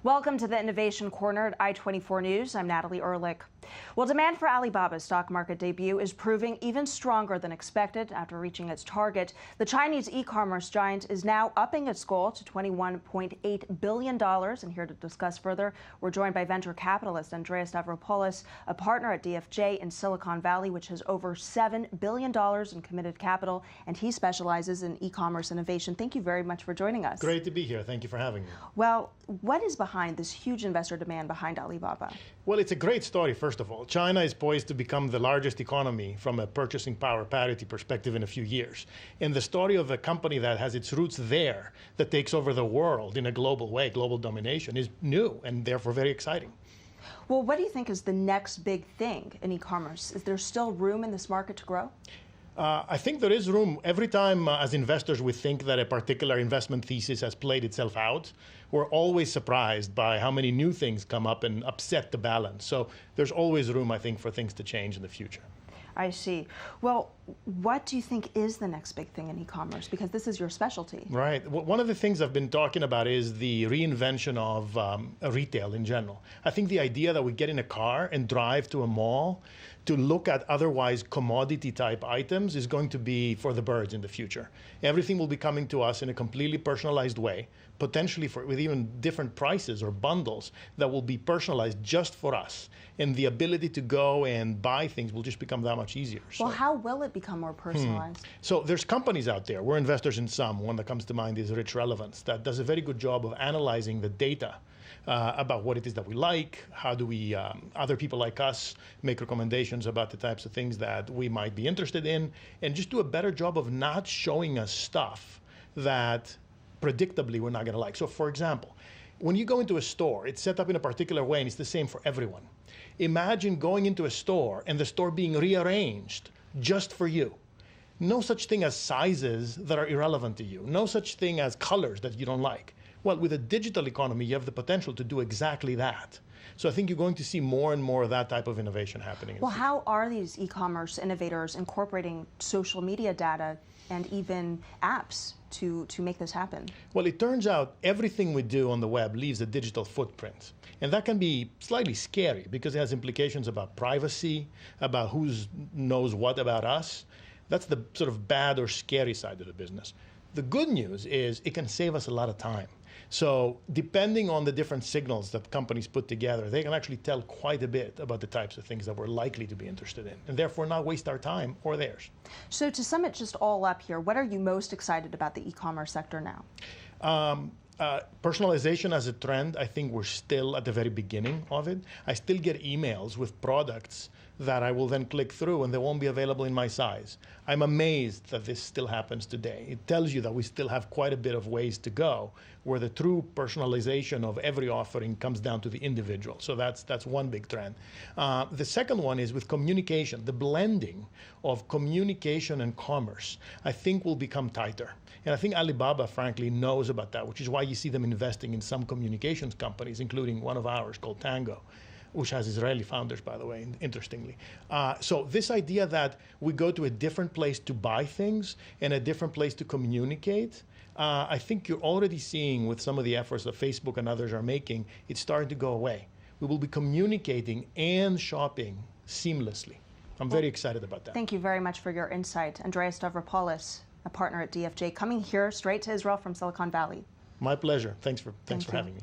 Welcome to the Innovation Corner at i24 News. I'm Natalie Ehrlich. Well, demand for Alibaba's stock market debut is proving even stronger than expected after reaching its target. The Chinese e-commerce giant is now upping its goal to $21.8 billion. And here to discuss further, we're joined by venture capitalist Andreas Stavropoulos, a partner at DFJ in Silicon Valley, which has over $7 billion in committed capital, and he specializes in e-commerce innovation. Thank you very much for joining us. Great to be here. Thank you for having me. Well, what is behind this huge investor demand behind Alibaba? Well, it's a great story, first of all. China is poised to become the largest economy from a purchasing power parity perspective in a few years. And the story of a company that has its roots there, that takes over the world in a global way, global domination, is new and therefore very exciting. Well, what do you think is the next big thing in e-commerce? Is there still room in this market to grow? I think there is room. Every time as investors we think that a particular investment thesis has played itself out, we're always surprised by how many new things come up and upset the balance. So there's always room, I think, for things to change in the future. I see. Well, what do you think is the next big thing in e-commerce? Because this is your specialty. Right. Well, one of the things I've been talking about is the reinvention of retail in general. I think the idea that we get in a car and drive to a mall to look at otherwise commodity type items is going to be for the birds in the future. Everything will be coming to us in a completely personalized way, potentially with even different prices or bundles that will be personalized just for us. And the ability to go and buy things will just become that much easier. Well, how will it become more personalized? So there's companies out there. We're investors in some. One that comes to mind is Rich Relevance, that does a very good job of analyzing the data about what it is that we like, how do we, other people like us, make recommendations about the types of things that we might be interested in, and just do a better job of not showing us stuff that predictably we're not going to like. So for example, when you go into a store, it's set up in a particular way and it's the same for everyone. Imagine going into a store and the store being rearranged just for you. No such thing as sizes that are irrelevant to you. No such thing as colors that you don't like. Well, with a digital economy, you have the potential to do exactly that. So I think you're going to see more and more of that type of innovation happening. Well, how are these e-commerce innovators incorporating social media data and even apps to make this happen? Well, it turns out everything we do on the web leaves a digital footprint. And that can be slightly scary because it has implications about privacy, about who knows what about us. That's the sort of bad or scary side of the business. The good news is it can save us a lot of time. So depending on the different signals that companies put together, they can actually tell quite a bit about the types of things that we're likely to be interested in, and therefore not waste our time or theirs. So to sum it just all up here, what are you most excited about the e-commerce sector now? Personalization as a trend, I think we're still at the very beginning of it. I still get emails with products that I will then click through and they won't be available in my size. I'm amazed that this still happens today. It tells you that we still have quite a bit of ways to go where the true personalization of every offering comes down to the individual. So that's one big trend. The second one is with communication. The blending of communication and commerce, I think, will become tighter. And I think Alibaba, frankly, knows about that, which is why you see them investing in some communications companies, including one of ours called Tango, which has Israeli founders, by the way, interestingly. So this idea that we go to a different place to buy things and a different place to communicate, I think you're already seeing with some of the efforts that Facebook and others are making, it's starting to go away. We will be communicating and shopping seamlessly. I'm very excited about that. Thank you very much for your insight. Andreas Stavropoulos, a partner at DFJ, coming here straight to Israel from Silicon Valley. My pleasure. Thanks for having me.